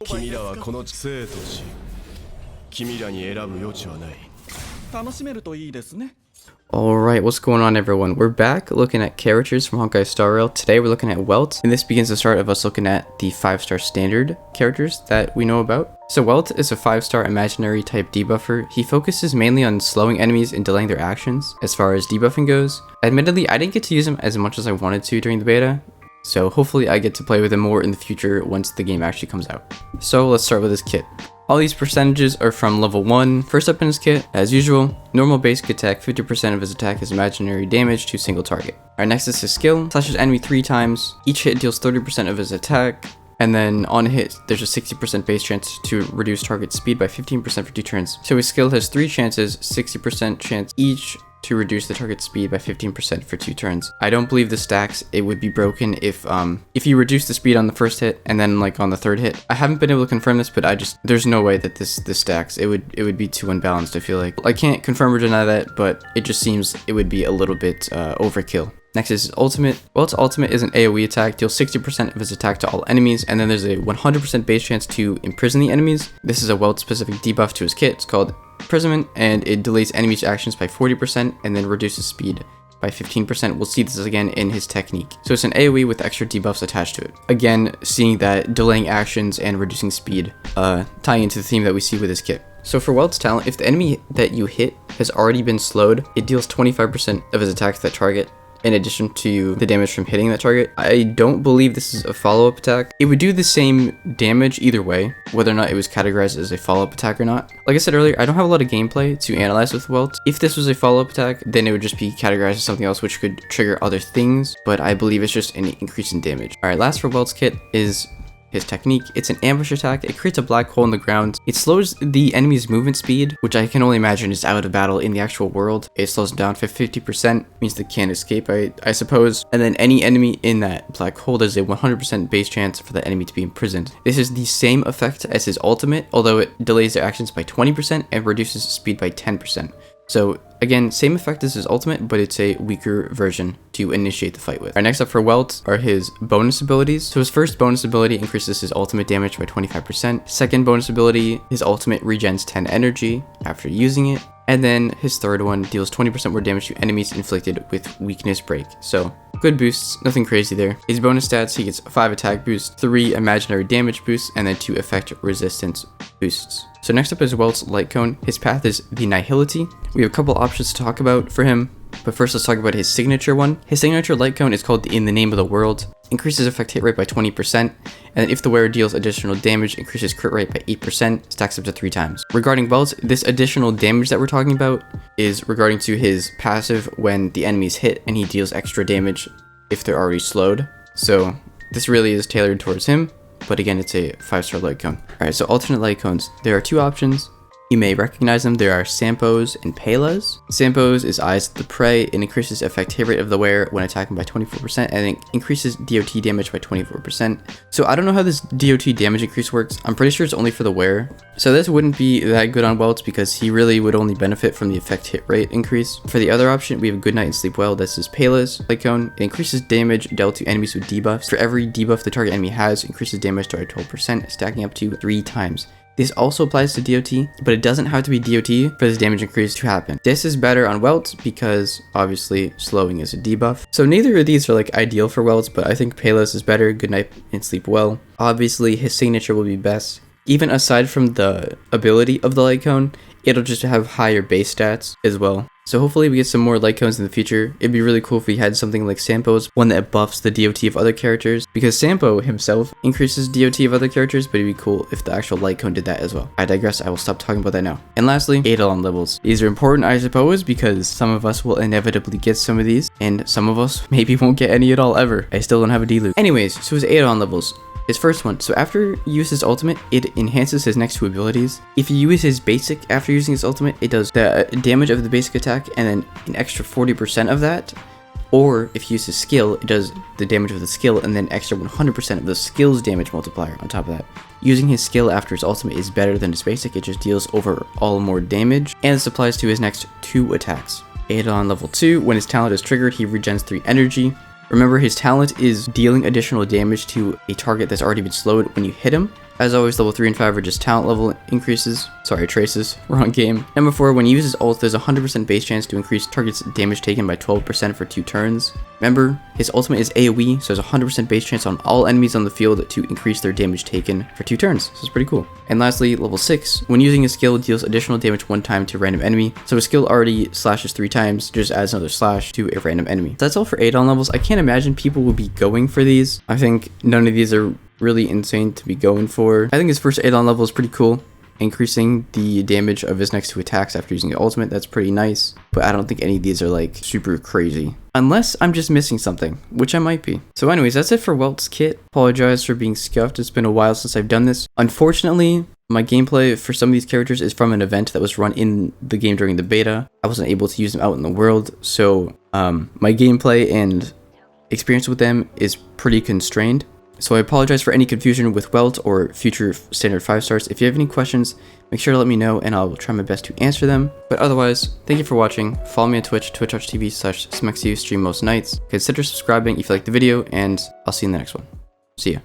君らはこの生と死、君らに選ぶ余地はない。楽しめるといいですね。Alright, what's going on everyone? We're back looking at characters from Honkai Star Rail. Today we're looking at Welt, and this begins the start of us looking at the 5-star standard characters that we know about. So Welt is a 5-star imaginary type debuffer. He focuses mainly on slowing enemies and delaying their actions as far as debuffing goes. Admittedly, I didn't get to use him as much as I wanted to during the beta, so hopefully I get to play with him more in the future once the game actually comes out. So let's start with his kit. All these percentages are from level 1. First up in his kit, as usual, normal basic attack, 50% of his attack is imaginary damage to a single target. Alright, next is his skill, slashes enemy 3 times, each hit deals 30% of his attack, and then on a hit, there's a 60% base chance to reduce target speed by 15% for 2 turns. So his skill has 3 chances, 60% chance each to reduce the target speed by 15% for 2 turns. I don't believe this stacks. It would be broken if you reduce the speed on the first hit and then like on the third hit. I haven't been able to confirm this, but there's no way that this stacks. It would be too unbalanced, I feel like. I can't confirm or deny that, but it just seems it would be a little bit overkill. Next is his ultimate. Welt's ultimate is an AoE attack, deals 60% of his attack to all enemies, and then there's a 100% base chance to imprison the enemies. This is a Welt specific debuff to his kit. It's called imprisonment, and it delays enemies' actions by 40% and then reduces speed by 15%. We'll see this again in his technique. So it's an AoE with extra debuffs attached to it. Again, seeing that delaying actions and reducing speed tying into the theme that we see with his kit. So for Welt's talent, if the enemy that you hit has already been slowed, it deals 25% of his attack to that target, in addition to the damage from hitting that target. I don't believe this is a follow-up attack. It would do the same damage either way, whether or not it was categorized as a follow-up attack or not. Like I said earlier, I don't have a lot of gameplay to analyze with Welt. If this was a follow-up attack, then it would just be categorized as something else which could trigger other things, but I believe it's just an increase in damage. Alright, last for Welt's kit is his technique. It's an ambush attack. It creates a black hole in the ground. It slows the enemy's movement speed, which I can only imagine is out of battle in the actual world. It slows them down for 50%, means they can't escape, I suppose. And then any enemy in that black hole, there's a 100% base chance for the enemy to be imprisoned. This is the same effect as his ultimate, although it delays their actions by 20% and reduces speed by 10%. So again, same effect as his ultimate, but it's a weaker version to initiate the fight with. Alright, next up for Welt are his bonus abilities. So his first bonus ability increases his ultimate damage by 25%. Second bonus ability, his ultimate regens 10 energy after using it. And then his third one deals 20% more damage to enemies inflicted with weakness break. So good boosts, nothing crazy there. His bonus stats, he gets 5 attack boosts, 3 imaginary damage boosts, and then 2 effect resistance boosts. So next up is Welt's light cone. His path is the Nihility. We have a couple options to talk about for him, but first let's talk about his signature one. His signature light cone is called In the Name of the World. Increases effect hit rate by 20%, and then if the wearer deals additional damage, increases crit rate by 8%, stacks up to 3 times. Regarding Welt, this additional damage that we're talking about is regarding to his passive when the enemy's hit and he deals extra damage if they're already slowed. So this really is tailored towards him, but again, it's a 5-star light cone. Alright, so alternate light cones. There are 2 options. You may recognize them. There are Sampos and Pelas. Sampos is Eyes of the Prey. It increases effect hit rate of the wearer when attacking by 24%, and it increases DOT damage by 24%. So I don't know how this DOT damage increase works. I'm pretty sure it's only for the wearer. So this wouldn't be that good on Welt because he really would only benefit from the effect hit rate increase. For the other option, we have Good Night and Sleep Well. This is Pelas light cone. It increases damage dealt to enemies with debuffs. For every debuff the target enemy has, increases damage by 12%, stacking up to 3 times. This also applies to DOT, but it doesn't have to be DOT for this damage increase to happen. This is better on Welt because obviously slowing is a debuff. So neither of these are like ideal for Welt, but I think Pelas is better. Good Night and Sleep Well. Obviously his signature will be best. Even aside from the ability of the light cone, it'll just have higher base stats as well. So hopefully we get some more light cones in the future. It'd be really cool if we had something like Sampo's, one that buffs the DOT of other characters, because Sampo himself increases DOT of other characters, but it'd be cool if the actual light cone did that as well. I digress, I will stop talking about that now. And lastly, Eidolon Levels. These are important, I suppose, because some of us will inevitably get some of these, and some of us maybe won't get any at all ever. I still don't have a D-loop. Anyways, so his Eidolon Levels. His first one, so after you use his ultimate, it enhances his next 2 abilities. If you use his basic after using his ultimate, it does the damage of the basic attack and then an extra 40% of that. Or if you use his skill, it does the damage of the skill and then extra 100% of the skill's damage multiplier on top of that. Using his skill after his ultimate is better than his basic. It just deals overall more damage, and this applies to his next 2 attacks. Eidolon level 2, when his talent is triggered, he regens 3 energy. Remember, his talent is dealing additional damage to a target that's already been slowed when you hit him. As always, level 3 and 5 are just talent level increases. Sorry, traces. Wrong game. Number 4, when you use his ult, there's a 100% base chance to increase target's damage taken by 12% for 2 turns. Remember, his ultimate is AoE, so there's a 100% base chance on all enemies on the field to increase their damage taken for 2 turns. So it's pretty cool. And lastly, level 6, when using his skill, deals additional damage 1 time to a random enemy. So his skill already slashes 3 times, just adds another slash to a random enemy. So that's all for Eidolon levels. I can't imagine people will be going for these. I think none of these are really insane to be going for. I think his first Eidolon level is pretty cool. Increasing the damage of his next 2 attacks after using the ultimate, that's pretty nice. But I don't think any of these are like super crazy. Unless I'm just missing something, which I might be. So anyways, that's it for Welt's kit. Apologize for being scuffed. It's been a while since I've done this. Unfortunately, my gameplay for some of these characters is from an event that was run in the game during the beta. I wasn't able to use them out in the world, so my gameplay and experience with them is pretty constrained. So I apologize for any confusion with Welt or future standard 5 stars. If you have any questions, make sure to let me know and I'll try my best to answer them. But otherwise, thank you for watching. Follow me on Twitch, twitch.tv/smexu, stream most nights. Consider subscribing if you liked the video, and I'll see you in the next one. See ya.